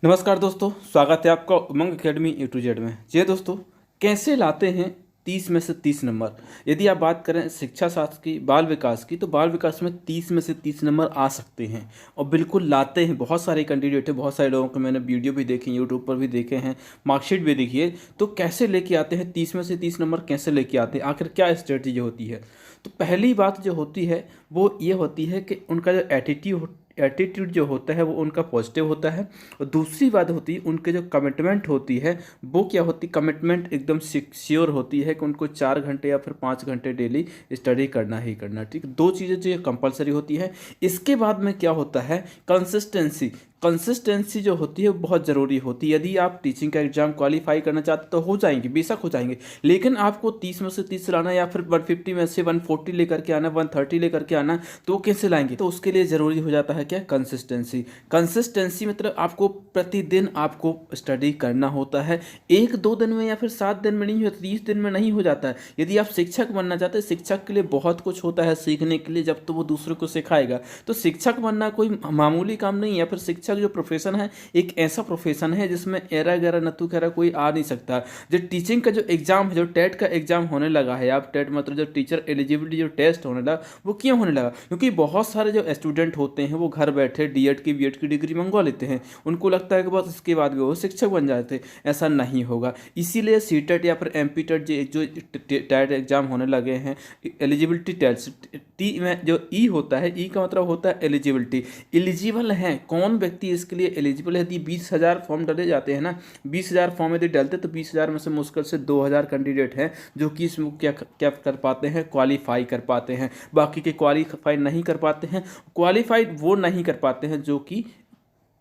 नमस्कार दोस्तों, स्वागत है आपका उमंग अकेडमी A to Z में। जी दोस्तों, कैसे लाते हैं 30 में से 30 नंबर। यदि आप बात करें शिक्षा शास्त्र की, बाल विकास की, तो बाल विकास में 30 में से 30 नंबर आ सकते हैं और बिल्कुल लाते हैं। बहुत सारे कैंडिडेट है, बहुत सारे लोगों को मैंने वीडियो भी देखे, यूट्यूब पर भी देखे हैं, मार्कशीट भी देखी है। तो कैसे लेके आते हैं 30 में से 30 नंबर, कैसे लेके आते हैं, आखिर क्या स्ट्रेटजी होती है। तो पहली बात जो होती है वो ये होती है कि उनका जो एटीट्यूड जो होता है वो उनका पॉजिटिव होता है। और दूसरी बात होती है उनके जो कमिटमेंट होती है वो क्या होती है, कमिटमेंट एकदम सिक्योर होती है कि उनको 4 घंटे या फिर 5 घंटे डेली स्टडी करना ही करना। ठीक, दो चीज़ें जो कंपलसरी होती है। इसके बाद में क्या होता है, कंसिस्टेंसी। कंसिस्टेंसी जो होती है वो बहुत ज़रूरी होती है। यदि आप टीचिंग का एग्जाम क्वालिफाई करना चाहते तो हो जाएंगे, बेशक हो जाएंगे, लेकिन आपको 30 में से 30 लाना या फिर 150 में से 140 लेकर के आना, 130 लेकर के आना, तो वो कैसे लाएंगे। तो उसके लिए ज़रूरी हो जाता है क्या, कंसिस्टेंसी। कंसिस्टेंसी मतलब आपको प्रतिदिन आपको स्टडी करना होता है। 1-2 दिन में या फिर 7 दिन में नहीं होता, 30 दिन में नहीं हो जाता है। यदि आप शिक्षक बनना चाहते हैं, शिक्षक के लिए बहुत कुछ होता है सीखने के लिए, जब तो वो दूसरे को सिखाएगा। तो शिक्षक बनना कोई मामूली काम नहीं है। फिर शिक्षक जो प्रोफेशन है एक ऐसा प्रोफेशन है जिसमें एरा गैरा नतु खैरा कोई आ नहीं सकता। जो टीचिंग का जो एग्जाम है, जो टेट का एग्जाम होने लगा है, आप टेट मतलब जो टीचर एलिजिबिलिटी जो टेस्ट होने लगा, वो क्यों होने लगा, क्योंकि बहुत सारे जो स्टूडेंट होते हैं वो घर बैठे डीएड की बीएड की डिग्री मंगवा लेते हैं। उनको लगता है कि बस इसके बाद भी वो शिक्षक बन जाते। ऐसा नहीं होगा। इसीलिए सीटेट या फिर एमपीटेट जो टेट एग्जाम होने लगे हैं, एलिजिबिलिटी टेस्ट, टी में जो ई होता है, ई का मतलब होता है एलिजिबिलिटी। एलिजिबल है कौन व्यक्ति इसके लिए एलिजिबल है। यदि 20,000 फॉर्म डाले जाते हैं ना, 20,000 फॉर्म यदि डालते तो 20,000 में से मुश्किल से 2,000 कैंडिडेट हैं जो कि इसमें क्या क्या कर पाते हैं, क्वालिफाई कर पाते हैं। बाकी के क्वालिफाई नहीं कर पाते हैं। क्वालिफाइड वो नहीं कर पाते हैं जो कि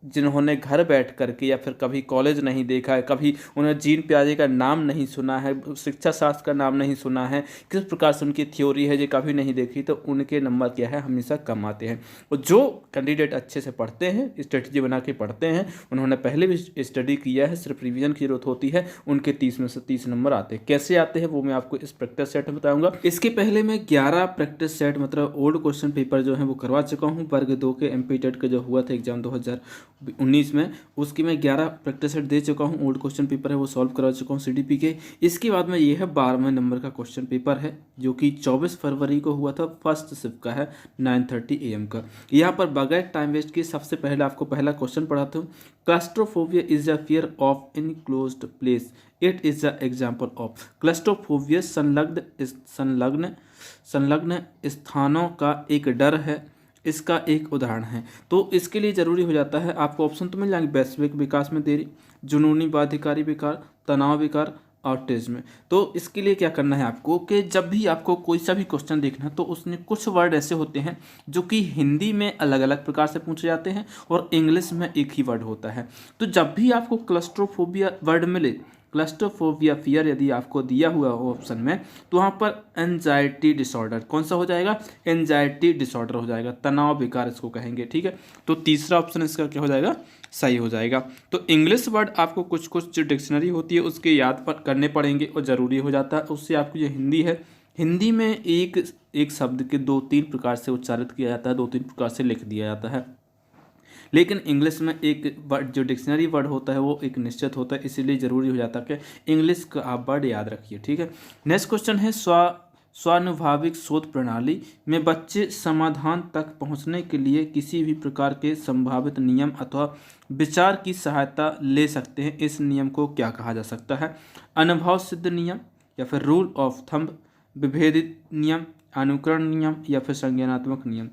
जिन्होंने घर बैठ करके या फिर कभी कॉलेज नहीं देखा है, कभी उन्हें जीन पियाजे का नाम नहीं सुना है, शिक्षा शास्त्र का नाम नहीं सुना है, किस प्रकार से उनकी थ्योरी है ये कभी नहीं देखी, तो उनके नंबर क्या है, हमेशा कम आते हैं। और जो कैंडिडेट अच्छे से पढ़ते हैं, स्ट्रेटजी बना के पढ़ते हैं, उन्होंने पहले भी स्टडी किया है, सिर्फ रिविजन की जरूरत होती है, उनके 30 में से 30 नंबर आते हैं। कैसे आते हैं वो मैं आपको इस प्रैक्टिस सेट में बताऊँगा। इसके पहले मैं 11 प्रैक्टिस सेट मतलब ओल्ड क्वेश्चन पेपर जो है वो करवा चुका हूँ। वर्ग 2 के एमपीटेट का जो हुआ था एग्जाम 2019 में, उसकी मैं 11 प्रैक्टिस सेट दे चुका हूँ। ओल्ड क्वेश्चन पेपर है वो सॉल्व करवा चुका हूँ सीडीपी के। इसके बाद में ये है 12वें नंबर का क्वेश्चन पेपर है जो कि 24 फरवरी को हुआ था, फर्स्ट शिफ्ट का है, 9:30 AM का। यहाँ पर बगैर टाइम वेस्ट किए सबसे पहले आपको पहला क्वेश्चन पढ़ाता हूँ। Claustrophobia is a fear of enclosed place, it is a example of. Claustrophobia संलग्न स्थानों का एक डर है, इसका एक उदाहरण है। तो इसके लिए ज़रूरी हो जाता है, आपको ऑप्शन तो मिल जाएंगे, वैश्विक विकास में देरी, जुनूनी बाध्यकारी विकार, तनाव विकार, ऑटिज्म। तो इसके लिए क्या करना है आपको कि जब भी आपको कोई सा भी क्वेश्चन देखना है तो उसमें कुछ वर्ड ऐसे होते हैं जो कि हिंदी में अलग अलग प्रकार से पूछे जाते हैं और इंग्लिश में एक ही वर्ड होता है। तो जब भी आपको क्लस्ट्रोफोबिया वर्ड मिले, क्लस्ट्रोफोबिया फियर यदि आपको दिया हुआ हो ऑप्शन में, तो वहाँ पर एंजाइटी डिसऑर्डर कौन सा हो जाएगा, एंजाइटी डिसऑर्डर हो जाएगा, तनाव विकार इसको कहेंगे। ठीक है, तो तीसरा ऑप्शन इसका क्या हो जाएगा, सही हो जाएगा। तो इंग्लिश वर्ड आपको कुछ कुछ जो डिक्शनरी होती है उसके याद पर करने पड़ेंगे और ज़रूरी हो जाता है। उससे आपकी जो हिंदी है, हिंदी में एक शब्द के 2-3 प्रकार से उच्चारित किया जाता है, 2-3 प्रकार से लिख दिया जाता है, लेकिन इंग्लिश में एक वर्ड जो डिक्शनरी वर्ड होता है वो एक निश्चित होता है। इसीलिए ज़रूरी हो जाता है कि इंग्लिश का आप वर्ड याद रखिए। ठीक है, नेक्स्ट क्वेश्चन है स्वानुभाविक शोध प्रणाली में बच्चे समाधान तक पहुंचने के लिए किसी भी प्रकार के संभावित नियम अथवा विचार की सहायता ले सकते हैं। इस नियम को क्या कहा जा सकता है, अनुभव सिद्ध नियम या फिर रूल ऑफ थंब, विभेदित नियम, अनुकरण नियम या फिर संज्ञानात्मक नियम।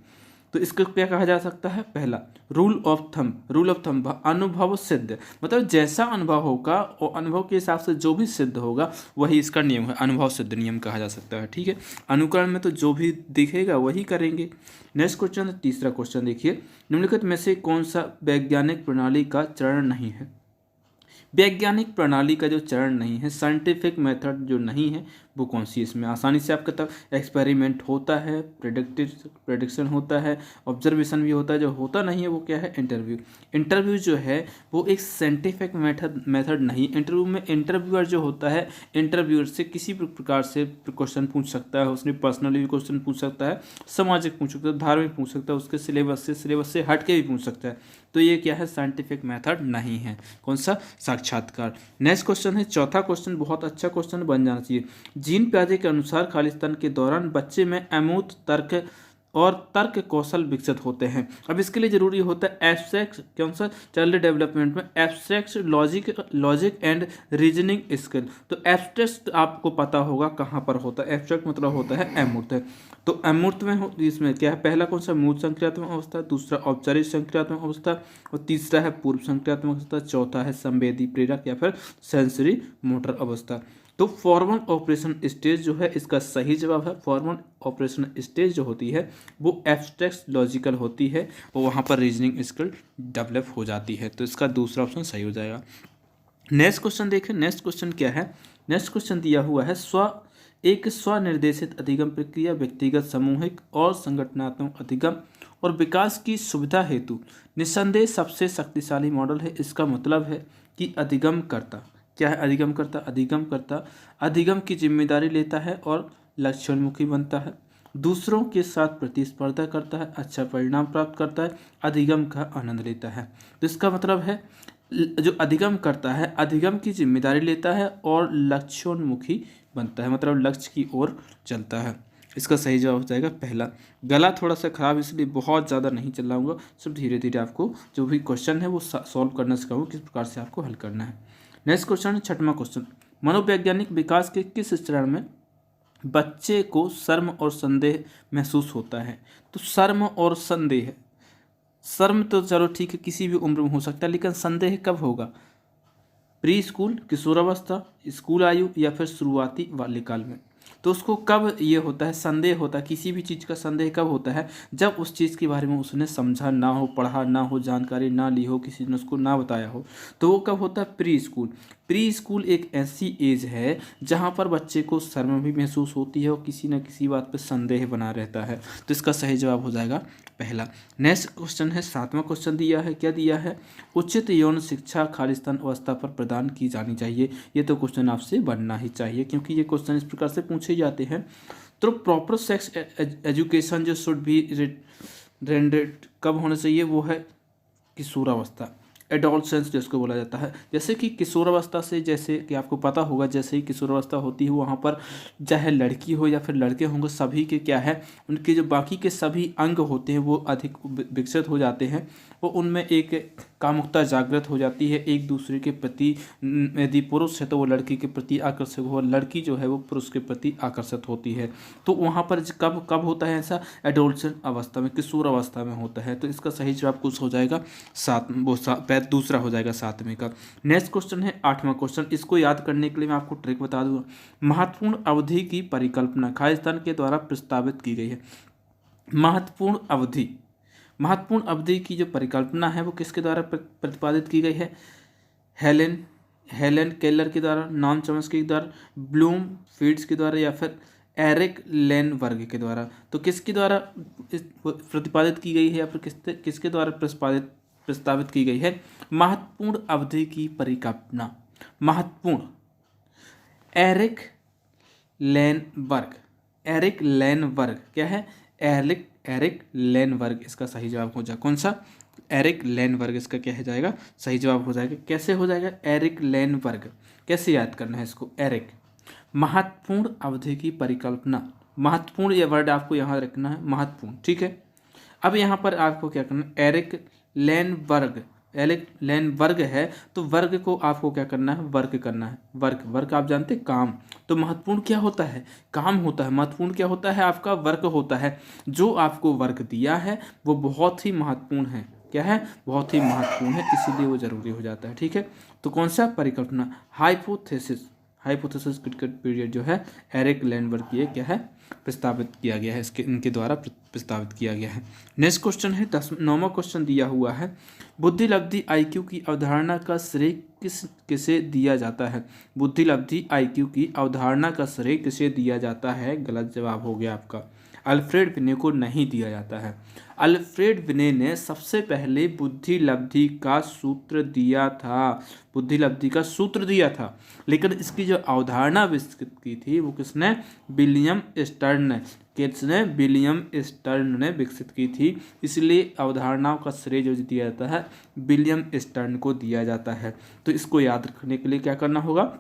तो इसको क्या कहा जा सकता है, पहला rule of thumb. Rule of thumb अनुभव सिद्ध, मतलब जैसा अनुभव होगा और अनुभव के हिसाब से जो भी सिद्ध होगा वही इसका नियम है, अनुभव सिद्ध नियम कहा जा सकता है। ठीक है, अनुकरण में तो जो भी दिखेगा वही करेंगे। नेक्स्ट क्वेश्चन, तीसरा क्वेश्चन देखिए, निम्नलिखित में से कौन सा वैज्ञानिक प्रणाली का चरण नहीं है। वैज्ञानिक प्रणाली का जो चरण नहीं है, साइंटिफिक मेथड जो नहीं है वो कौन सी है। इसमें आसानी से आपका तब एक्सपेरिमेंट होता है, प्रेडिक्शन होता है, ऑब्जर्वेशन भी होता है। जो होता नहीं है वो क्या है, इंटरव्यू। इंटरव्यू जो है वो एक साइंटिफिक मेथड नहीं। इंटरव्यू में इंटरव्यूअर जो होता है, इंटरव्यूअर से किसी भी प्रकार से क्वेश्चन पूछ सकता है, उसने पर्सनली भी क्वेश्चन पूछ सकता है, सामाजिक पूछ सकता है, धार्मिक पूछ सकता है, उसके सिलेबस से हट के भी पूछ सकता है। तो ये क्या है, साइंटिफिक मेथड नहीं है। कौन सा, साक्षात्कार। नेक्स्ट क्वेश्चन है, चौथा क्वेश्चन बहुत अच्छा क्वेश्चन बन जाना चाहिए। जीन प्याजे के अनुसार खालिस्तान के दौरान बच्चे में अमूर्त तर्क और तर्क कौशल विकसित होते हैं। अब इसके लिए जरूरी होता है एब्स्ट्रैक्ट, कौन सा, चाइल्ड डेवलपमेंट में abstract logic and reasoning skill. तो एब्स्ट्रैक्ट आपको पता होगा कहाँ पर होता है, एब्स्ट्रैक्ट मतलब होता है अमूर्त है। तो अमूर्त में इसमें क्या है, पहला कौन सा, मूल संक्रियात्मक अवस्था, दूसरा औपचारिक संक्रियात्मक अवस्था, और तीसरा है पूर्व संक्रियात्मक अवस्था, चौथा है संवेदी प्रेरक या फिर सेंसरी मोटर अवस्था। तो फॉर्मल ऑपरेशन स्टेज जो है इसका सही जवाब है। फॉर्मल ऑपरेशन स्टेज जो होती है वो एब्स्ट्रैक्ट लॉजिकल होती है और वहाँ पर रीजनिंग स्किल डेवलप हो जाती है। तो इसका दूसरा ऑप्शन सही हो जाएगा। नेक्स्ट क्वेश्चन देखें, नेक्स्ट क्वेश्चन क्या है। नेक्स्ट क्वेश्चन दिया हुआ है, एक स्वनिर्देशित अधिगम प्रक्रिया व्यक्तिगत, सामूहिक और संगठनात्मक अधिगम और विकास की सुविधा हेतु निस्संदेह सबसे शक्तिशाली मॉडल है। इसका मतलब है कि अधिगम करता क्या है, अधिगम करता अधिगम की जिम्मेदारी लेता है और लक्ष्योन्मुखी बनता है, दूसरों के साथ प्रतिस्पर्धा करता है, अच्छा परिणाम प्राप्त करता है, अधिगम का आनंद लेता है। तो इसका मतलब है जो अधिगम करता है, अधिगम की जिम्मेदारी लेता है और लक्ष्योन्मुखी बनता है, मतलब लक्ष्य की ओर चलता है। इसका सही जवाब हो जाएगा पहला। गला थोड़ा सा खराब इसलिए बहुत ज़्यादा नहीं चलाऊंगा, सब धीरे धीरे आपको जो भी क्वेश्चन है वो सॉल्व करना सिखाऊंगा, किस प्रकार से आपको हल करना है। नेक्स्ट क्वेश्चन है, छठवां क्वेश्चन, मनोवैज्ञानिक विकास के किस चरण में बच्चे को शर्म और संदेह महसूस होता है। तो शर्म और संदेह, शर्म तो चलो ठीक है किसी भी उम्र में हो सकता है, लेकिन संदेह कब होगा, प्री स्कूल, किशोरावस्था, स्कूल आयु या फिर शुरुआती बाल्यकाल में। तो उसको कब ये होता है, संदेह होता है, किसी भी चीज़ का संदेह कब होता है, जब उस चीज़ के बारे में उसने समझा ना हो, पढ़ा ना हो, जानकारी ना ली हो, किसी ने उसको ना बताया हो। तो वो कब होता है, प्री स्कूल। प्री स्कूल एक ऐसी एज है जहाँ पर बच्चे को शर्म भी महसूस होती है और किसी न किसी बात पर संदेह बना रहता है। तो इसका सही जवाब हो जाएगा पहला। नेक्स्ट क्वेश्चन है, सातवां क्वेश्चन दिया है, क्या दिया है, उचित यौन शिक्षा खालिस्तान अवस्था पर प्रदान की जानी चाहिए। ये तो क्वेश्चन आपसे बनना ही चाहिए क्योंकि ये क्वेश्चन इस प्रकार से पूछे जाते हैं। तो प्रॉपर सेक्स एजुकेशन जो शुड बी रेंडर्ड कब होना चाहिए, वो है किशोरावस्था, एडोलसेंस जिसको बोला जाता है। जैसे कि किशोरावस्था से, जैसे कि आपको पता होगा, जैसे ही किशोरावस्था होती है वहाँ पर चाहे लड़की हो या फिर लड़के होंगे, सभी के क्या है, उनके जो बाकी के सभी अंग होते हैं वो अधिक विकसित हो जाते हैं। वो उनमें एक कामुकता जागृत हो जाती है एक दूसरे के प्रति। यदि पुरुष है तो वो लड़की के प्रति आकर्षक हो, लड़की जो है वो पुरुष के प्रति आकर्षित होती है। तो वहाँ पर कब कब होता है ऐसा, एडोलसेंट अवस्था में, किशोर अवस्था में होता है। तो इसका सही जवाब कुछ हो जाएगा दूसरा हो जाएगा सातवें का। नेक्स्ट क्वेश्चन है आठवां क्वेश्चन, इसको याद करने के लिए मैं आपको ट्रिक बता दूंगा। महत्वपूर्ण अवधि की परिकल्पना खालिस्तान के द्वारा प्रस्तावित की गई है। महत्वपूर्ण अवधि की जो परिकल्पना है वो किसके द्वारा प्रतिपादित की गई है, हेलेन केलर के द्वारा, नॉन चॉम्स्की के द्वारा, ब्लूम फीड्स के द्वारा या फिर एरिक लेनबर्ग के द्वारा। तो किसके द्वारा प्रतिपादित की गई है या फिर किसके द्वारा प्रस्तावित की गई है, महत्वपूर्ण अवधि की परिकल्पना, महत्वपूर्ण, एरिक लेनबर्ग क्या है, एरिक लेनबर्ग इसका सही जवाब हो जाएगा। कौन सा, एरिक लेनबर्ग इसका क्या हो जाएगा, सही जवाब हो जाएगा। कैसे हो जाएगा, एरिक लेनबर्ग, कैसे याद करना है इसको, एरिक, महत्वपूर्ण अवधि की परिकल्पना, महत्वपूर्ण ये वर्ड आपको यहाँ रखना है, महत्वपूर्ण, ठीक है। अब यहाँ पर आपको क्या करना है, एरिक लेनबर्ग है तो वर्ग को आपको क्या करना है, वर्क करना है। वर्क आप जानते हैं काम। तो महत्वपूर्ण क्या होता है, काम होता है। महत्वपूर्ण क्या होता है, आपका वर्क होता है। जो आपको वर्क दिया है वो बहुत ही महत्वपूर्ण है, क्या है, बहुत ही महत्वपूर्ण है, इसीलिए वो जरूरी हो जाता है, ठीक है। तो कौन सा परिकल्पना, हाइपोथेसिस क्रिटिकल पीरियड जो है एरिक लेनबर्ग की क्या है, प्रस्तावित किया गया है, इनके द्वारा प्रस्तावित किया गया है। नेक्स्ट क्वेश्चन है 9वां क्वेश्चन दिया हुआ है, बुद्धि लब्धि IQ की अवधारणा का श्रेय किसे दिया जाता है। बुद्धि लब्धि IQ की अवधारणा का श्रेय किसे दिया जाता है, गलत जवाब हो गया आपका। अल्फ्रेड बिने को नहीं दिया जाता है। अल्फ्रेड बिने ने सबसे पहले बुद्धि लब्धि का सूत्र दिया था, बुद्धि लब्धि का सूत्र दिया था, लेकिन इसकी जो अवधारणा विकसित की थी वो किसने, विलियम स्टर्न ने। किसने, विलियम स्टर्न ने विकसित की थी, इसलिए अवधारणाओं का श्रेय जो दिया जाता है विलियम स्टर्न को दिया जाता है। तो इसको याद रखने के लिए क्या करना होगा,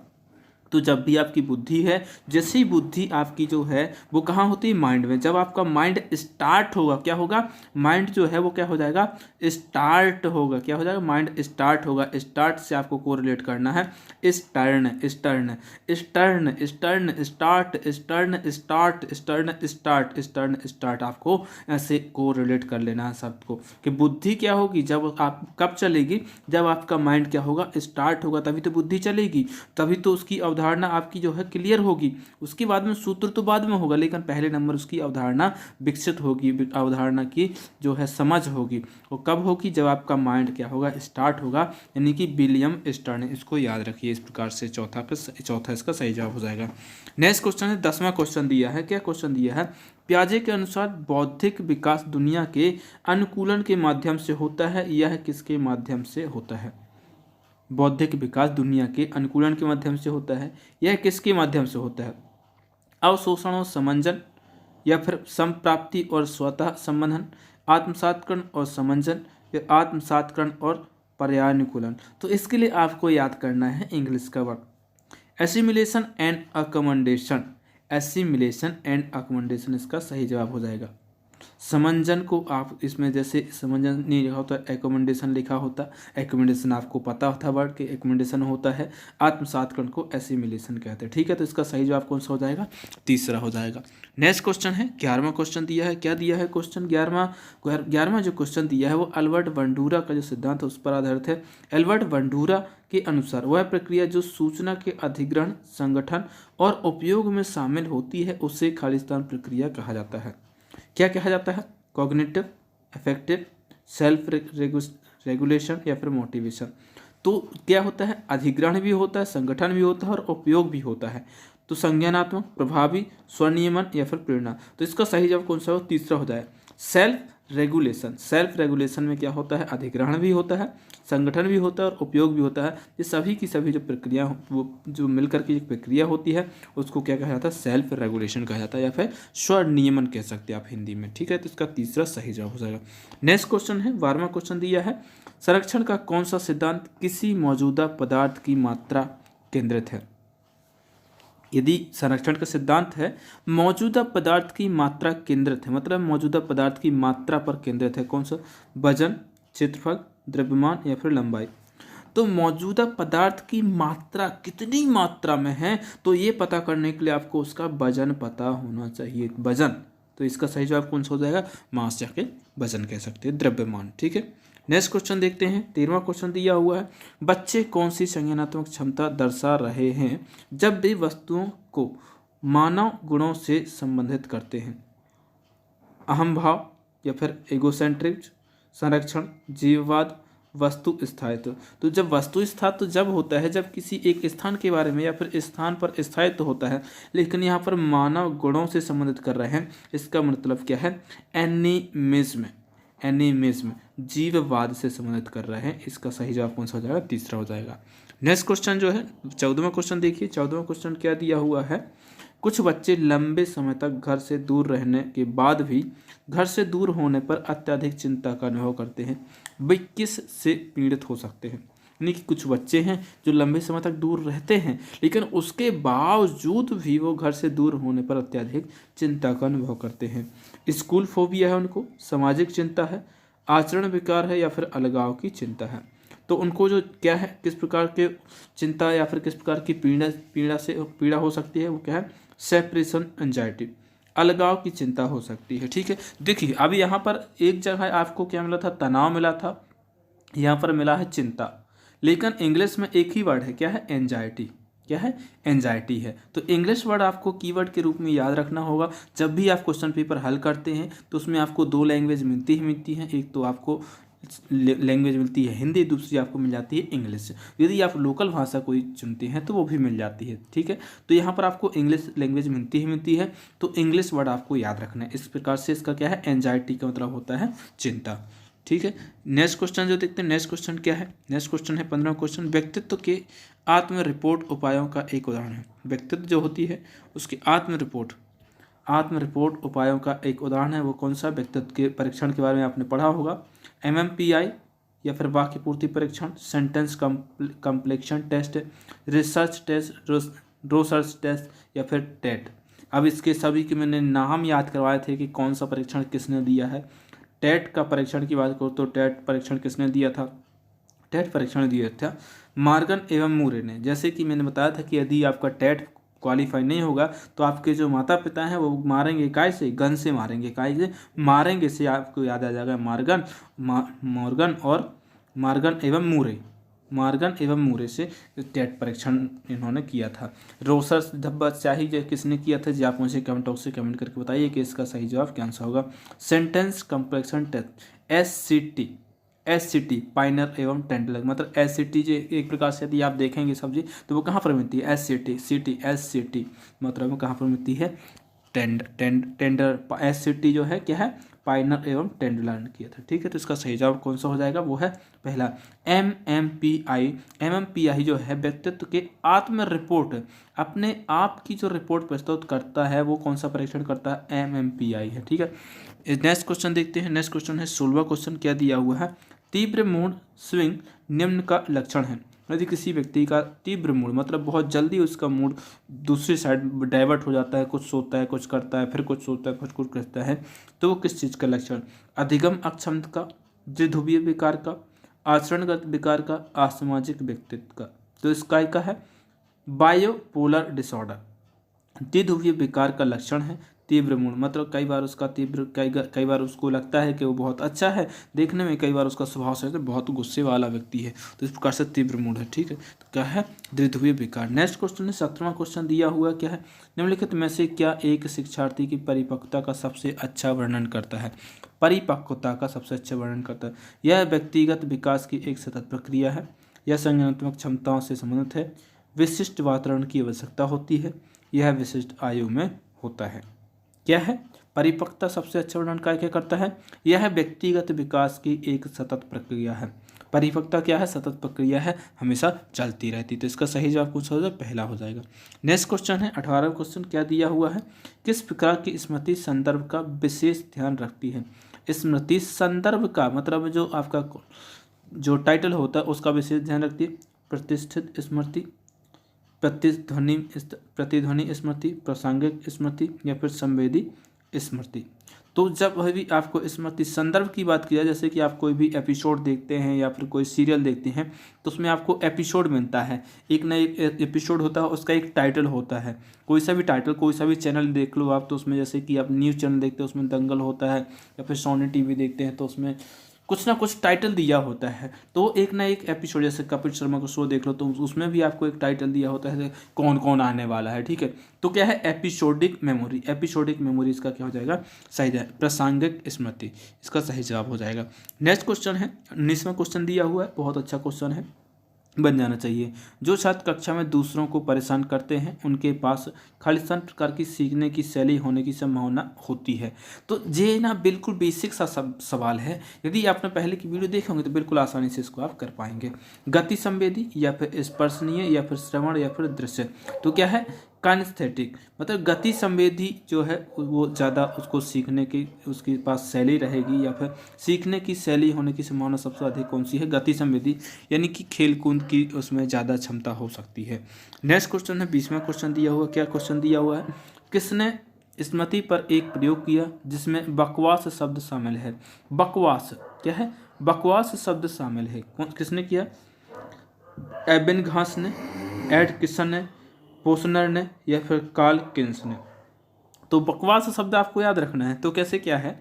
तो जब भी आपकी बुद्धि है, जैसे ही बुद्धि आपकी जो है वो कहाँ होती है, माइंड में। जब आपका माइंड स्टार्ट होगा, क्या होगा, माइंड जो है वो क्या हो जाएगा, स्टार्ट होगा। क्या हो जाएगा, माइंड स्टार्ट होगा। स्टार्ट से आपको कोरिलेट करना है, stern stern stern stern start stern start stern start stern start, आपको ऐसे कोरिलेट कर लेना है शब्द को, कि बुद्धि क्या होगी, जब आप कब चलेगी, जब आपका माइंड क्या होगा, स्टार्ट होगा, तभी तो बुद्धि चलेगी, तभी तो उसकी अवधारणा आपकी जो है क्लियर होगी। उसके बाद में सूत्र तो बाद में होगा, लेकिन पहले नंबर उसकी अवधारणा विकसित होगी, अवधारणा की जो है समझ होगी। वो कब होगी, जब आपका माइंड क्या होगा, स्टार्ट होगा, यानी कि विलियम स्टर्न। इसको याद रखिए, इस प्रकार से चौथा इसका सही जवाब हो जाएगा। नेक्स्ट क्वेश्चन है 10वां क्वेश्चन दिया है, क्या क्वेश्चन दिया है, पियाजे के अनुसार बौद्धिक विकास दुनिया के अनुकूलन के माध्यम से होता है, यह किसके माध्यम से होता है। बौद्धिक विकास दुनिया के अनुकूलन के माध्यम से होता है, यह किसके माध्यम से होता है, अवशोषण और समंजन, या फिर संप्राप्ति और स्वतः संबंधन, आत्मसात्करण और समंजन, या आत्मसात्करण और पर्यानुकूलन। तो इसके लिए आपको याद करना है इंग्लिश का word, assimilation and accommodation. Assimilation and accommodation इसका सही जवाब हो जाएगा। समंजन को आप इसमें जैसे समंजन नहीं लिखा होता, एकोमोडेशन लिखा होता। एकोमोडेशन आपको पता होता वर्ड कि एकोमोडेशन होता है। आत्मसात्करण को एसिमिलेशन कहते हैं, ठीक है। तो इसका सही जवाब कौन सा हो जाएगा, तीसरा हो जाएगा। नेक्स्ट क्वेश्चन है 11वां क्वेश्चन दिया है, क्या दिया है क्वेश्चन 11वां जो क्वेश्चन दिया है वो अल्बर्ट बंडूरा का जो सिद्धांत है उस पर आधारित है। अल्बर्ट बंडूरा के अनुसार वह प्रक्रिया जो सूचना के अधिग्रहण, संगठन और उपयोग में शामिल होती है उसे खालिस्तान प्रक्रिया कहा जाता है। क्या कहा जाता है, कॉग्निटिव, अफेक्टिव, सेल्फ रेगुलेशन, या फिर मोटिवेशन। तो क्या होता है, अधिग्रहण भी होता है, संगठन भी होता है और उपयोग भी होता है। तो संज्ञानात्मक, प्रभावी, स्वनियमन, या फिर प्रेरणा। तो इसका सही जवाब कौन सा हो, तीसरा हो जाए, सेल्फ रेगुलेशन। सेल्फ रेगुलेशन में क्या होता है, अधिग्रहण भी होता है, संगठन भी होता है और उपयोग भी होता है। ये सभी की सभी जो प्रक्रिया वो जो मिलकर की प्रक्रिया होती है उसको क्या कहा जाता है, सेल्फ रेगुलेशन कहा जाता है, या फिर स्वनियमन कह सकते हैं आप हिंदी में, ठीक है। तो इसका तीसरा सही जवाब हो जाएगा। नेक्स्ट क्वेश्चन है 12वां क्वेश्चन दिया है, संरक्षण का कौन सा सिद्धांत किसी मौजूदा पदार्थ की मात्रा केंद्रित है। यदि संरक्षण का सिद्धांत है मौजूदा पदार्थ की मात्रा केंद्रित है, मतलब मौजूदा पदार्थ की मात्रा पर केंद्रित है, कौन सा, वजन, क्षेत्रफल, द्रव्यमान, या फिर लंबाई। तो मौजूदा पदार्थ की मात्रा कितनी मात्रा में है, तो ये पता करने के लिए आपको उसका वजन पता होना चाहिए, वजन। तो इसका सही जवाब कौन सा हो जाएगा, मास, जाके वजन कह सकते हैं, द्रव्यमान, ठीक है। नेक्स्ट क्वेश्चन देखते हैं 13वां क्वेश्चन दिया हुआ है, बच्चे कौन सी संज्ञानात्मक क्षमता दर्शा रहे हैं जब वे वस्तुओं को मानव गुणों से संबंधित करते हैं। अहम भाव, या फिर एगोसेंट्रिक, संरक्षण, जीववाद, वस्तु स्थायित्व। तो जब वस्तु स्थायित्व जब होता है जब किसी एक स्थान के बारे में या फिर स्थान पर स्थायित्व होता है, लेकिन यहाँ पर मानव गुणों से संबंधित कर रहे हैं, इसका मतलब क्या है, एनिमिज्म, एनिमिज्म, जीववाद से संबंधित कर रहे हैं। इसका सही जवाब कौन सा हो जाएगा, तीसरा हो जाएगा। नेक्स्ट क्वेश्चन जो है 14वां क्वेश्चन देखिए, 14वां क्वेश्चन क्या दिया हुआ है, कुछ बच्चे लंबे समय तक घर से दूर रहने के बाद भी घर से दूर होने पर अत्यधिक चिंता का अनुभव करते हैं, वे किस से पीड़ित हो सकते हैं। यानी कि कुछ बच्चे हैं जो लंबे समय तक दूर रहते हैं लेकिन उसके बावजूद भी वो घर से दूर होने पर अत्यधिक चिंता का अनुभव करते हैं। स्कूल फोबिया है उनको, सामाजिक चिंता है, आचरण विकार है, या फिर अलगाव की चिंता है। तो उनको जो क्या है, किस प्रकार के चिंता या फिर किस प्रकार की पीड़ा हो सकती है, वो क्या है, सेपरेशन एंजाइटी, अलगाव की चिंता हो सकती है, ठीक है। देखिए अभी यहाँ पर एक जगह आपको क्या मिला था, तनाव मिला था, यहाँ पर मिला है चिंता, लेकिन इंग्लिश में एक ही वर्ड है, क्या है, एंजाइटी, क्या है, एंजाइटी है। तो इंग्लिश वर्ड आपको कीवर्ड के रूप में याद रखना होगा। जब भी आप क्वेश्चन पेपर हल करते हैं तो उसमें आपको दो लैंग्वेज मिलती ही मिलती है, एक तो आपको लैंग्वेज मिलती है हिंदी, दूसरी आपको मिल जाती है इंग्लिश। यदि आप लोकल भाषा कोई चुनते हैं तो वो भी मिल जाती है, ठीक है। तो यहाँ पर आपको इंग्लिश लैंग्वेज मिलती ही मिलती है, तो इंग्लिश वर्ड आपको याद रखना है। इस प्रकार से इसका क्या है, एंजाइटी का मतलब होता है चिंता, ठीक है। नेक्स्ट क्वेश्चन जो देखते हैं, नेक्स्ट क्वेश्चन क्या है, नेक्स्ट क्वेश्चन है 15वां क्वेश्चन, व्यक्तित्व के आत्म रिपोर्ट उपायों का एक उदाहरण है। व्यक्तित्व जो होती है उसकी आत्म रिपोर्ट उपायों का एक उदाहरण है, वो कौन सा, व्यक्तित्व के परीक्षण के बारे में आपने पढ़ा होगा, MMPI या फिर वाक्य पूर्ति परीक्षण, sentence completion test, research test, research test या फिर टेट। अब इसके सभी के मैंने नाम याद करवाए थे कि कौन सा परीक्षण किसने दिया है। टेट का परीक्षण की बात करूँ तो टेट परीक्षण किसने दिया था, टेट परीक्षण दिया था मॉर्गन एवं मूरे ने। जैसे कि मैंने बताया था कि यदि आपका टेट क्वालिफाई नहीं होगा तो आपके जो माता पिता हैं वो मारेंगे, काय से, गन से मारेंगे, काय से मारेंगे, से आपको याद आ जाएगा मॉर्गन एवं मूरे से टेट परीक्षण इन्होंने किया था। रोसर्स धब्बा शाही किसने किया था जी, आप मुझे कमेंट बॉक्स से कमेंट करके बताइए कि इसका सही जवाब क्या आंसर होगा। सेंटेंस कम्प्लेक्शन टेस्ट, SCT पाइनर एवं टेंडलर, मतलब SCT जो एक प्रकार से यदि आप देखेंगे सब्जी तो वो कहाँ पर मिलती है, SCT मतलब वो कहाँ पर मिलती है, टेंडर SCT जो है क्या है, पाइनर एवं टेंडलर ने किया था, ठीक है। तो इसका सही जवाब कौन सा हो जाएगा, वो है पहला MMPI जो है व्यक्तित्व के आत्म रिपोर्ट, अपने आप की जो रिपोर्ट प्रस्तुत करता है वो कौन सा परीक्षण करता है, MMPI है, ठीक है। नेक्स्ट क्वेश्चन देखते हैं, नेक्स्ट क्वेश्चन है 16वां क्वेश्चन, क्या दिया हुआ है, तीव्र मूड स्विंग निम्न का लक्षण है। यदि किसी व्यक्ति का तीव्र मूड मतलब बहुत जल्दी उसका मूड दूसरी साइड डाइवर्ट हो जाता है, कुछ सोता है, कुछ करता है, फिर कुछ सोता है, कुछ करता है, तो वो किस चीज़ का लक्षण, अधिगम अक्षमता का, द्विध्रुवीय विकार का, आचरणगत विकार का, असामाजिक व्यक्तित्व का। तो इसका का है बायोपोलर डिसऑर्डर। द्विध्रुवीय विकार का लक्षण है तीव्र मूड, मतलब कई बार उसका तीव्र कई बार उसको लगता है कि वो बहुत अच्छा है देखने में, कई बार उसका स्वभाव से बहुत गुस्से वाला व्यक्ति है, तो इस प्रकार से तीव्र मूड है, ठीक है। तो क्या है, द्विध्रुवीय विकार। नेक्स्ट क्वेश्चन है 17वां क्वेश्चन दिया हुआ क्या है, निम्नलिखित में से क्या एक शिक्षार्थी की परिपक्वता का सबसे अच्छा वर्णन करता है। परिपक्वता का सबसे अच्छा वर्णन करता है, यह व्यक्तिगत विकास की एक सतत प्रक्रिया है, यह संज्ञानात्मक क्षमताओं से संबंधित है, विशिष्ट वातावरण की आवश्यकता होती है, यह विशिष्ट आयु में होता है। क्या है, परिपक्वता सबसे अच्छा वर्णन क्या करता है, यह व्यक्तिगत विकास की एक सतत प्रक्रिया है। परिपक्वता क्या है, सतत प्रक्रिया है, हमेशा चलती रहती। तो इसका सही जवाब कुछ हो जाए, पहला हो जाएगा। नेक्स्ट क्वेश्चन है 18वां क्वेश्चन, क्या दिया हुआ है, किस प्रकार की स्मृति संदर्भ का विशेष ध्यान रखती है। स्मृति संदर्भ का मतलब जो आपका जो टाइटल होता है उसका विशेष ध्यान रखती है। प्रतिष्ठित स्मृति, प्रतिध्वनि स्मृति, प्रासंगिक स्मृति या फिर संवेदी स्मृति। तो जब भी आपको स्मृति संदर्भ की बात की जाए, जैसे कि आप कोई भी एपिसोड देखते हैं या फिर कोई सीरियल देखते हैं तो उसमें आपको एपिसोड मिलता है, एक ना एक एपिसोड होता है, उसका एक टाइटल होता है। कोई सा भी टाइटल, कोई सा भी चैनल देख लो आप, तो उसमें जैसे कि आप न्यूज़ चैनल देखते हो उसमें दंगल होता है, या फिर सोनी टीवी देखते हैं तो उसमें कुछ ना कुछ टाइटल दिया होता है। तो एक ना एक एपिसोड, जैसे कपिल शर्मा का शो देख लो तो उसमें भी आपको एक टाइटल दिया होता है कौन कौन आने वाला है, ठीक है। तो क्या है, एपिसोडिक मेमोरी, एपिसोडिक मेमोरी इसका क्या हो जाएगा, सही है, प्रासंगिक स्मृति, इसका सही जवाब हो जाएगा। नेक्स्ट क्वेश्चन है 19वां क्वेश्चन दिया हुआ है, बहुत अच्छा क्वेश्चन है, बन जाना चाहिए। जो छात्र कक्षा में दूसरों को परेशान करते हैं उनके पास खालिस्तान प्रकार की सीखने की शैली होने की संभावना होती है। तो ये ना बिल्कुल बेसिक सा सवाल है, यदि आपने पहले की वीडियो देखे होंगे तो बिल्कुल आसानी से इसको आप कर पाएंगे। गति संवेदी या फिर स्पर्शनीय या फिर श्रवण या फिर दृश्य। तो क्या है, काइनेस्थेटिक, मतलब गति संवेदी जो है वो ज़्यादा उसको सीखने की उसके पास शैली रहेगी, या फिर सीखने की शैली होने की संभावना सबसे अधिक कौन सी है, गति संवेदी, यानी कि खेल कूद की उसमें ज़्यादा क्षमता हो सकती है। नेक्स्ट क्वेश्चन है 20वां क्वेश्चन दिया हुआ, क्या क्वेश्चन दिया हुआ है, किसने स्मृति पर एक प्रयोग किया जिसमें बकवास शब्द शामिल है। बकवास क्या है, बकवास शब्द शामिल है, किसने किया, एबेन घास ने, एड किशन ने, पोसनर ने या फिर कार्ल किन्स ने। तो बकवास शब्द आपको याद रखना है। तो कैसे क्या है,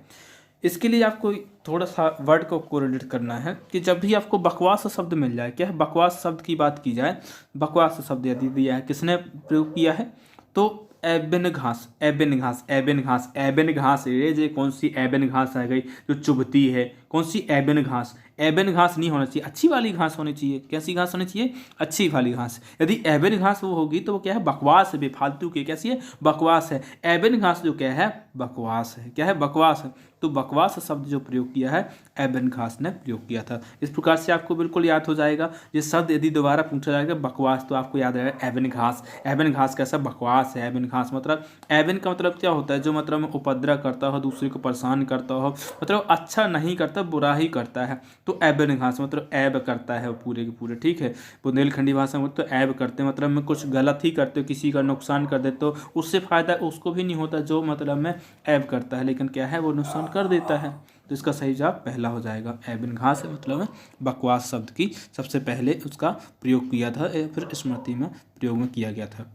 इसके लिए आपको थोड़ा सा वर्ड को कोरिलेट करना है कि जब भी आपको बकवास शब्द मिल जाए, क्या है बकवास शब्द की बात की जाए, बकवास शब्द यदि दिया है, किसने प्रयोग किया है, तो एबेन घास, एबेन घास, एबेन घास, एबेन घास, ये कौन सी एबेन घास आ गई जो चुभती है, कौन सी एबेन घास, एबेन घास नहीं होना चाहिए, अच्छी वाली घास होनी चाहिए। कैसी घास होनी चाहिए, अच्छी वाली घास। यदि एबेन घास वो होगी तो वो क्या है, बकवास है, बेफालतू की, कैसी है, बकवास है। एबेन घास जो क्या है, बकवास है, क्या है, बकवास है। तो बकवास शब्द जो प्रयोग किया है एबेन घास ने प्रयोग किया था। इस प्रकार से आपको बिल्कुल याद हो जाएगा। ये शब्द यदि दोबारा पूछा जाएगा बकवास तो आपको याद रहेगा एबेन घास। एबेन घास कैसा, बकवास है। एबेन घास मतलब, एबेन का मतलब क्या होता है, जो मतलब उपद्रव करता हो, दूसरे को परेशान करता हो, मतलब अच्छा नहीं करता, बुरा ही करता है। तो एबेन घास मतलब ऐब करता है वो पूरे के पूरे, ठीक है। बुंदेलखंडी भाषा में तो ऐब करते हैं, मतलब में कुछ गलत ही करते हो, किसी का नुकसान कर देते हो, उससे फायदा उसको भी नहीं होता जो मतलब में ऐब करता है, लेकिन क्या है वो नुकसान कर देता है। तो इसका सही जवाब पहला हो जाएगा, एबेन घास है मतलब में बकवास शब्द की सबसे पहले उसका प्रयोग किया था, या फिर स्मृति में प्रयोग में किया गया था।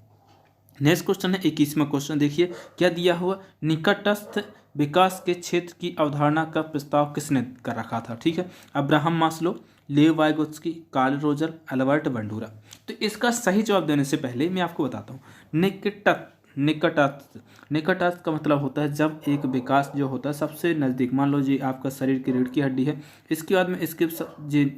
नेक्स्ट क्वेश्चन है 21वां क्वेश्चन, देखिए क्या दिया हुआ, निकटस्थ विकास के क्षेत्र की अवधारणा का प्रस्ताव किसने कर रखा था, ठीक है। Abraham Maslow, Lev Vygotsky, Carl Roger, Albert Bandura. तो इसका सही जवाब देने से पहले मैं आपको बताता हूँ, निकटस्थ, निकटस्थ, निकटस्थ का मतलब होता है जब एक विकास जो होता है सबसे नज़दीक, मान लो जी आपका शरीर की रीढ़ की हड्डी है, इसके बाद में इसके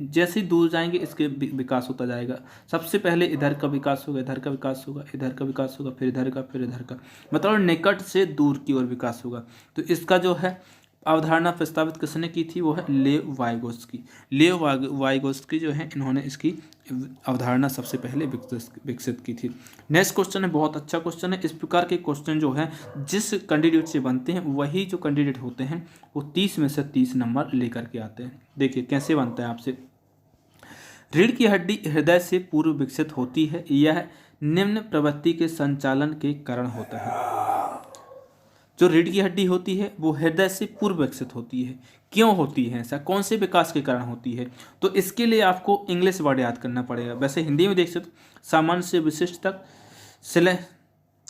जैसे ही दूर जाएंगे इसके विकास होता जाएगा। सबसे पहले इधर का विकास होगा, इधर का विकास होगा, इधर का विकास होगा, फिर इधर का, फिर इधर का, मतलब निकट से दूर की ओर विकास होगा। तो इसका जो है अवधारणा प्रस्तावित किसने की थी, वो है लेव वाइगोत्स्की। लेव वाइगोत्स्की जो है इन्होंने इसकी अवधारणा सबसे पहले विकसित की थी। नेक्स्ट क्वेश्चन है, बहुत अच्छा क्वेश्चन है। इस प्रकार के क्वेश्चन जो है जिस कैंडिडेट से बनते हैं वही जो कैंडिडेट होते हैं वो 30 में से 30 नंबर लेकर के आते हैं। देखिए कैसे बनता है आपसे, रीढ़ की हड्डी हृदय से पूर्व विकसित होती है, यह निम्न प्रवृत्ति के संचालन के कारण होता है। जो रीढ़ की हड्डी होती है वो हृदय से पूर्व विकसित होती है। क्यों होती है ऐसा, कौन से विकास के कारण होती है, तो इसके लिए आपको इंग्लिश वर्ड याद करना पड़ेगा। वैसे हिंदी में देख सकते, सामान्य से विशिष्ट तक,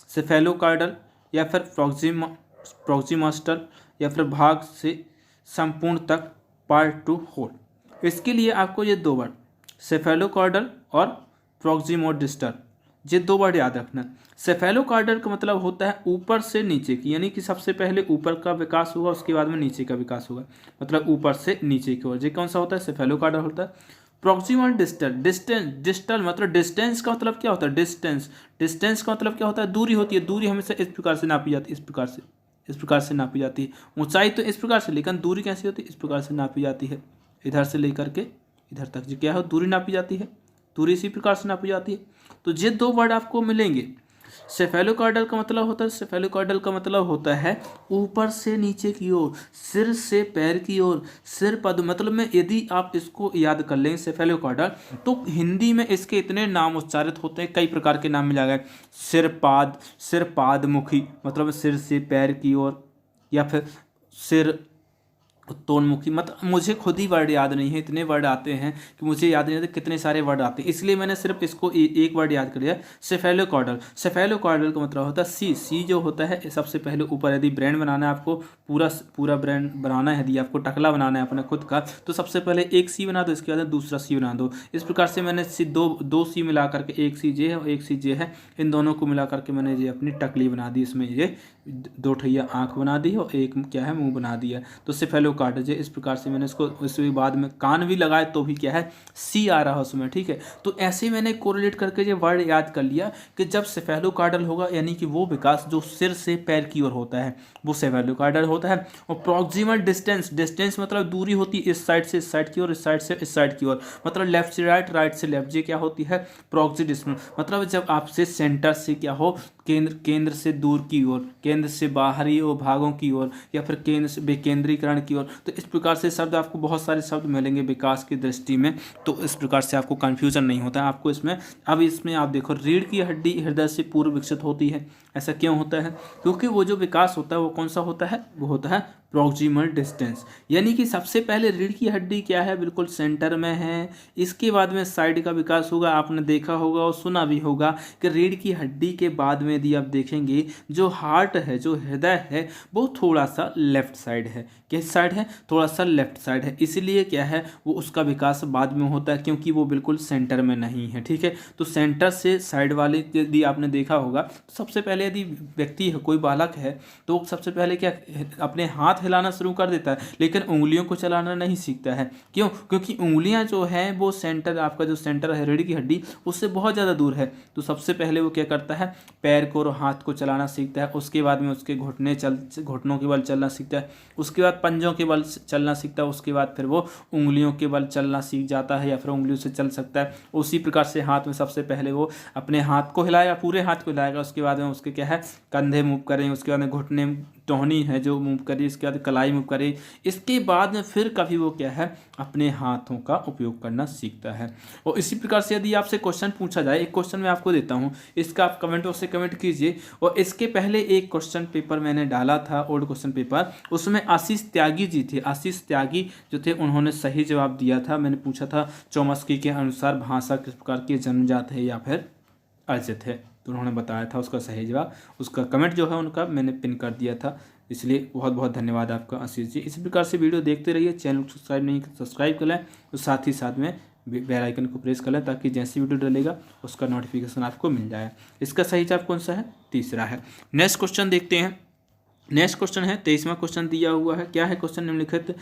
सेफेलोकार्डल, या फिर प्रोक्सिमास्टल, या फिर भाग से संपूर्ण तक, पार्ट टू होल। इसके लिए आपको ये दो वर्ड सेफेलोकार्डल और प्रोक्सिमोडिस्टल, ये दो वर्ड याद रखना। सेफेलोकार्डल का मतलब होता है ऊपर से नीचे की, यानी कि सबसे पहले ऊपर का विकास होगा उसके बाद में नीचे का विकास होगा, मतलब ऊपर से नीचे की ओर। ये कौन सा होता है, सेफेलोकार्डल होता है। प्रॉक्सिमल डिस्टल, डिस्टल मतलब डिस्टेंस का मतलब क्या होता है, डिस्टेंस का मतलब क्या होता है, दूरी होती है। दूरी हमेशा इस प्रकार से नापी जाती है, इस प्रकार से नापी जाती है। ऊंचाई तो इस प्रकार से, लेकिन दूरी कैसी होती है, इस प्रकार से नापी जाती है, इधर से लेकर के इधर तक जो क्या है दूरी नापी जाती है, दूरी इसी प्रकार से नापी जाती है। तो ये दो वर्ड आपको मिलेंगे। सेफेलोकार्डल का मतलब होता है, सेफेलोकार्डल का मतलब होता है ऊपर से नीचे की ओर, सिर से पैर की ओर, सिर पद, मतलब में यदि आप इसको याद कर लें सेफेलोकार्डल, तो हिंदी में इसके इतने नाम उच्चारित होते हैं, कई प्रकार के नाम मिला गया। सिर पाद मुखी, मतलब सिर से पैर की ओर, या फिर सिर उत्तोन्मुखी, मतलब मुझे खुद ही वर्ड याद नहीं है, इतने वर्ड आते हैं कि मुझे याद नहीं आते कितने सारे वर्ड आते हैं, इसलिए मैंने सिर्फ इसको एक वर्ड याद कर लिया, सेफेलोकार्डल। सेफेलोकार्डल का मतलब होता है सी जो होता है सबसे पहले ऊपर, यदि ब्रांड बनाना है आपको, पूरा ब्रांड बनाना है, यदि आपको टकला बनाना है अपना खुद का, तो सबसे पहले एक सी बना दो, इसके बाद दूसरा सी बना दो। इस प्रकार से मैंने दो सी मिला करके, एक सी जे है और एक सी जे है, इन दोनों को मिला करके मैंने ये अपनी टकली बना दी, इसमें ये दो ठैया आँख बना दी और एक क्या है मुंह बना दिया, तो सेफेलोकार्डल। इस प्रकार से मैंने इसको, इसके बाद में कान भी लगाए तो भी क्या है सी आ रहा है उसमें, ठीक है। तो ऐसे मैंने कोरिलेट करके ये वर्ड याद कर लिया कि जब सेफेलोकार्डल होगा यानी कि वो विकास जो सिर से पैर की ओर होता है वो सेफेलोकार्डल होता है। और प्रॉक्सिमल डिस्टेंस मतलब दूरी होती है इस साइड से इस साइड की ओर, इस साइड से इस साइड की ओर, मतलब लेफ्ट से राइट, राइट से लेफ्ट। ये क्या होती है प्रॉक्सिडिस्टल, मतलब जब आपसे सेंटर से क्या हो, केंद्र से दूर की ओर, केंद्र से बाहरी और भागों की ओर, या फिर केंद्र से विकेंद्रीकरण की ओर, और तो इस प्रकार से शब्द आपको बहुत सारे शब्द मिलेंगे विकास की दृष्टि में, तो इस प्रकार से आपको कन्फ्यूजन नहीं होता है आपको इसमें। अब इसमें आप देखो, रीढ़ की हड्डी हृदय से पूर्व विकसित होती है। ऐसा क्यों होता है? क्योंकि वो जो विकास होता है वो कौन सा होता है? वो होता है प्रॉक्सिमल डिस्टेंस, यानी कि सबसे पहले रीढ़ की हड्डी क्या है? बिल्कुल सेंटर में है, इसके बाद में साइड का विकास होगा। आपने देखा होगा और सुना भी होगा कि रीढ़ की हड्डी के बाद में यदि आप देखेंगे जो हार्ट है, जो हृदय है, वो थोड़ा सा लेफ्ट साइड है। किस साइड है? थोड़ा सा लेफ्ट साइड है। इसलिए क्या है, वो उसका विकास बाद में होता है, क्योंकि वो बिल्कुल सेंटर में नहीं है। ठीक है, तो सेंटर से साइड वाले यदि आपने देखा होगा, तो सबसे पहले यदि व्यक्ति है, कोई बालक है, तो सबसे पहले क्या अपने हाथ हिलाना शुरू कर देता है, लेकिन उंगलियों को चलाना नहीं सीखता है। क्यों? क्योंकि उंगलियां जो है वो सेंटर, आपका जो सेंटर है रीढ़ की हड्डी, उससे बहुत ज़्यादा दूर है। तो सबसे पहले वो क्या करता है? पैर को और हाथ को चलाना सीखता है, उसके बाद में उसके घुटनों के बल चलना सीखता है, उसके बाद पंजों के बल चलना सीखता है, उसके बाद फिर वो उंगलियों के बल चलना सीख जाता है या फिर उंगलियों से चल सकता है। उसी प्रकार से हाथ में सबसे पहले वो अपने हाथ को हिलाएगा, पूरे हाथ को हिलाएगा, उसके बाद में उसके क्या है, कंधे मूव करें, उसके बाद में घुटने, टोहनी है जो मूव करी, इसके बाद कलाई मूव करी, इसके बाद में फिर कभी वो क्या है, अपने हाथों का उपयोग करना सीखता है। और इसी प्रकार से यदि आपसे क्वेश्चन पूछा जाए, एक क्वेश्चन मैं आपको देता हूँ, इसका आप कमेंट बॉक्स से कमेंट कीजिए। और इसके पहले एक क्वेश्चन पेपर मैंने डाला था, ओल्ड क्वेश्चन पेपर, उसमें आशीष त्यागी जी थे। आशीष त्यागी जो थे उन्होंने सही जवाब दिया था। मैंने पूछा था चौमस्की के अनुसार भाषा किस प्रकार की जन्मजात है या फिर अर्जित है, तो उन्होंने बताया था उसका सही जवाब। उसका कमेंट जो है उनका मैंने पिन कर दिया था, इसलिए बहुत बहुत धन्यवाद आपका आशीष जी। इसी प्रकार से वीडियो देखते रहिए, चैनल को सब्सक्राइब नहीं सब्सक्राइब कर लें, तो साथ ही साथ में बेल आइकन को प्रेस कर लें, ताकि जैसी वीडियो डलेगा उसका नोटिफिकेशन आपको मिल जाए। इसका सही जवाब कौन सा है? तीसरा है। नेक्स्ट क्वेश्चन देखते हैं। नेक्स्ट क्वेश्चन है 23वां क्वेश्चन दिया हुआ है। क्या है क्वेश्चन? निम्नलिखित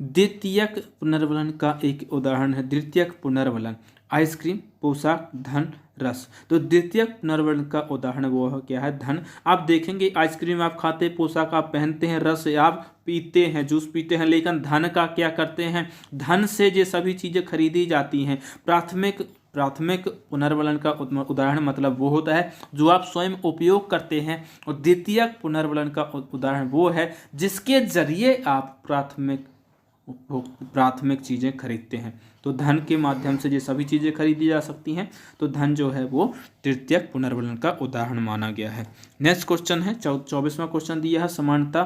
द्वितीयक पुनर्वलन का एक उदाहरण है। द्वितीयक पुनर्वलन, आइसक्रीम, पोशाक, धन, रस। तो द्वितीयक पुनर्वलन का उदाहरण वो है क्या है? धन। आप देखेंगे आइसक्रीम आप खाते, पोशाक आप पहनते हैं, रस आप पीते हैं, जूस पीते हैं, लेकिन धन का क्या करते हैं? धन से ये सभी चीज़ें खरीदी जाती हैं। प्राथमिक पुनर्वलन का उदाहरण मतलब वो होता है जो आप स्वयं उपयोग करते हैं, और द्वितीयक पुनर्वलन का उदाहरण वो है जिसके जरिए आप प्राथमिक चीज़ें खरीदते हैं। तो धन के माध्यम से ये सभी चीज़ें खरीदी जा सकती हैं, तो धन जो है वो तृतीयक पुनर्वलन का उदाहरण माना गया है। नेक्स्ट क्वेश्चन है 24वां क्वेश्चन दिया है। समानता,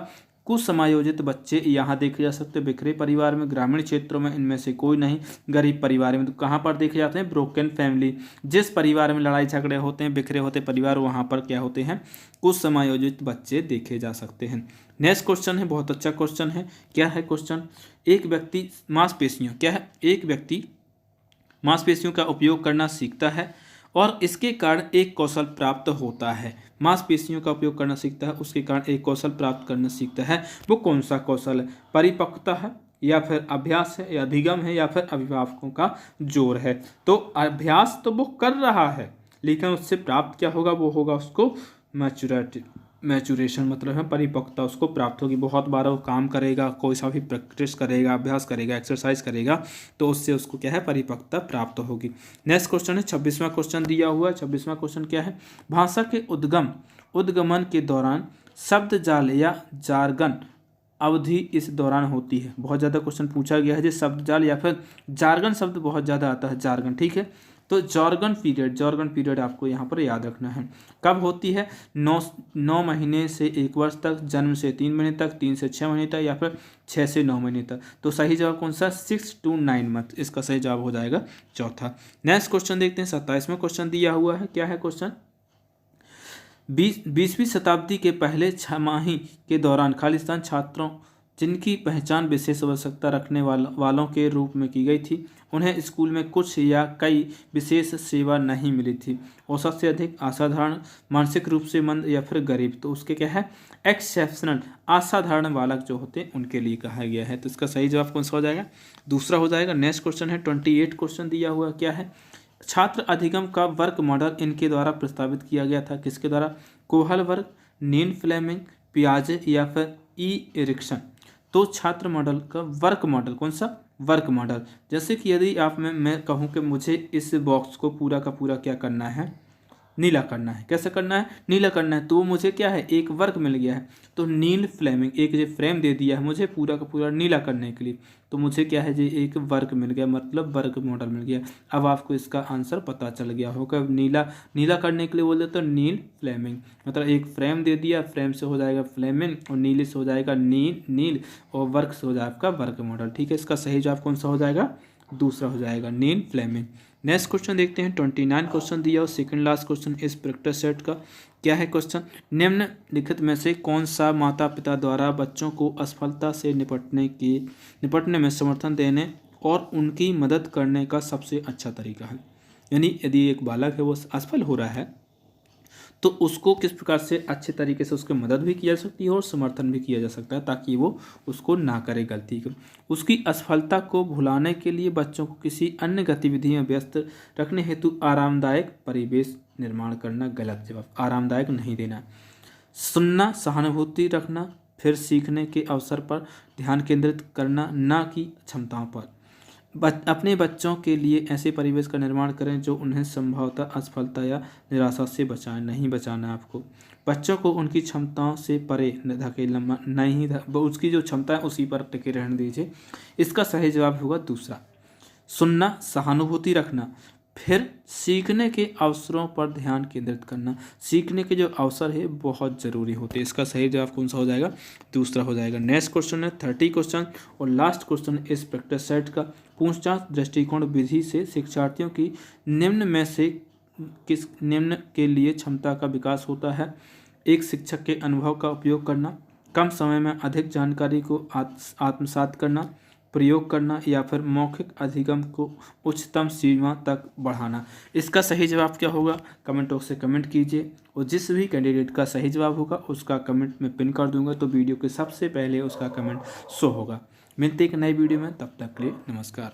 कुछ समायोजित बच्चे यहाँ देखे जा सकते हैं बिखरे परिवार में, ग्रामीण क्षेत्रों में इनमें से कोई नहीं, गरीब परिवार में। तो कहाँ पर देखे जाते हैं? Broken family. जिस परिवार में लड़ाई झगड़े होते हैं, बिखरे होते परिवार, वहाँ पर क्या होते हैं? कुछ समायोजित बच्चे देखे जा सकते हैं। नेक्स्ट क्वेश्चन है, बहुत अच्छा क्वेश्चन है। क्या है क्वेश्चन? एक व्यक्ति मांसपेशियों, क्या है? एक व्यक्ति मांसपेशियों का उपयोग करना सीखता है और इसके कारण एक कौशल प्राप्त होता है। मांसपेशियों का उपयोग करना सीखता है, उसके कारण एक कौशल प्राप्त करना सीखता है। वो कौन सा कौशल है? परिपक्वता है, या फिर अभ्यास है, या अधिगम है, या फिर अभिभावकों का जोर है? तो अभ्यास तो वो कर रहा है, लेकिन उससे प्राप्त क्या होगा? वो होगा उसको मैचुरेशन, मतलब है परिपक्वता उसको प्राप्त होगी। बहुत बार वो काम करेगा, कोई सा भी प्रैक्टिस करेगा, अभ्यास करेगा, एक्सरसाइज करेगा, तो उससे उसको क्या है? परिपक्वता प्राप्त होगी। नेक्स्ट क्वेश्चन है 26वां क्वेश्चन दिया हुआ है। 26वां क्वेश्चन क्या है? भाषा के उद्गमन के दौरान शब्द जाल या जार्गन अवधि इस दौरान होती है। बहुत ज़्यादा क्वेश्चन पूछा गया है, जो शब्द जाल या फिर जार्गन शब्द बहुत ज़्यादा आता है, जार्गन। ठीक है, तो जॉर्गन पीरियड आपको यहाँ पर याद रखना है। कब होती है? 9 महीने से 1 वर्ष तक, जन्म से 3 महीने तक, 3 से 6 महीने तक, या फिर 6 से 9 महीने तक। तो सही जवाब कौन सा? 6 to 9 मंथ, इसका सही जवाब हो जाएगा चौथा। नेक्स्ट क्वेश्चन देखते हैं। 27वां क्वेश्चन दिया हुआ है। क्या है क्वेश्चन? 20वीं शताब्दी के पहले छमाही के दौरान खालिस्तान छात्रों जिनकी पहचान विशेष आवश्यकता रखने वालों के रूप में की गई थी, उन्हें स्कूल में कुछ या कई विशेष सेवा नहीं मिली थी। औसत से अधिक, असाधारण, मानसिक रूप से मंद, या फिर गरीब। तो उसके क्या है? एक्सेप्शनल, असाधारण बालक जो होते हैं उनके लिए कहा गया है। तो इसका सही जवाब कौन सा हो जाएगा? दूसरा हो जाएगा। नेक्स्ट क्वेश्चन है 28 क्वेश्चन दिया हुआ। क्या है? छात्र अधिगम का वर्क मॉडल इनके द्वारा प्रस्तावित किया गया था। किसके द्वारा? कोहल वर्ग, नील फ्लेमिंग, पियाजे, या फिर ई एरिक्सन। तो छात्र मॉडल का वर्क मॉडल कौन सा? Work model. जैसे कि यदि मैं कहूँ कि मुझे इस बॉक्स को पूरा का पूरा क्या करना है, नीला करना है। कैसे करना है? नीला करना है। तो वो मुझे क्या है, एक वर्क मिल गया है। तो नील फ्लेमिंग, एक जो फ्रेम दे दिया है मुझे पूरा का पूरा नीला करने के लिए, तो मुझे क्या है जी, एक वर्क मिल गया, मतलब वर्क मॉडल मिल गया। अब आपको इसका आंसर पता चल गया होगा। नीला करने के लिए बोले तो नील फ्लेमिंग, मतलब एक फ्रेम दे दिया, फ्रेम से हो जाएगा फ्लेमिंग, और नीले से हो जाएगा नील, और वर्क से हो जाएगा आपका वर्क मॉडल। ठीक है, इसका सही जवाब कौन सा हो जाएगा? दूसरा हो जाएगा, नील फ्लेमिंग। नेक्स्ट क्वेश्चन देखते हैं। 29 क्वेश्चन दिया और सेकंड लास्ट क्वेश्चन इस प्रैक्टिस सेट का क्या है क्वेश्चन? निम्नलिखित में से कौन सा माता पिता द्वारा बच्चों को असफलता से निपटने में समर्थन देने और उनकी मदद करने का सबसे अच्छा तरीका है? यानी यदि एक बालक है वो असफल हो रहा है तो उसको किस प्रकार से अच्छे तरीके से उसकी मदद भी की जा सकती है और समर्थन भी किया जा सकता है, ताकि वो उसको ना करे गलती को। उसकी असफलता को भुलाने के लिए बच्चों को किसी अन्य गतिविधि में व्यस्त रखने हेतु आरामदायक परिवेश निर्माण करना। गलत जवाब, आरामदायक नहीं देना। सुनना, सहानुभूति रखना, फिर सीखने के अवसर पर ध्यान केंद्रित करना, ना कि क्षमताओं पर। अपने बच्चों के लिए ऐसे परिवेश का निर्माण करें जो उन्हें संभवतः असफलता या निराशा से बचाएं। नहीं बचाना है आपको। बच्चों को उनकी क्षमताओं से परे धकेलना नहीं, उसकी जो क्षमता है उसी पर टिके रहने दीजिए। इसका सही जवाब होगा दूसरा, सुनना, सहानुभूति रखना, फिर सीखने के अवसरों पर ध्यान केंद्रित करना। सीखने के जो अवसर है बहुत ज़रूरी होते हैं। इसका सही जवाब कौन सा हो जाएगा? दूसरा हो जाएगा। नेक्स्ट क्वेश्चन है 30 क्वेश्चन और लास्ट क्वेश्चन इस प्रैक्टिस सेट का। पूछताछ दृष्टिकोण विधि से शिक्षार्थियों की निम्न में से किस निम्न के लिए क्षमता का विकास होता है? एक शिक्षक के अनुभव का उपयोग करना, कम समय में अधिक जानकारी को आत्मसात करना, प्रयोग करना, या फिर मौखिक अधिगम को उच्चतम सीमा तक बढ़ाना। इसका सही जवाब क्या होगा? कमेंट बॉक्स से कमेंट कीजिए, और जिस भी कैंडिडेट का सही जवाब होगा उसका कमेंट में पिन कर दूंगा, तो वीडियो के सबसे पहले उसका कमेंट शो होगा। मिलते एक नई वीडियो में, तब तक के लिए नमस्कार।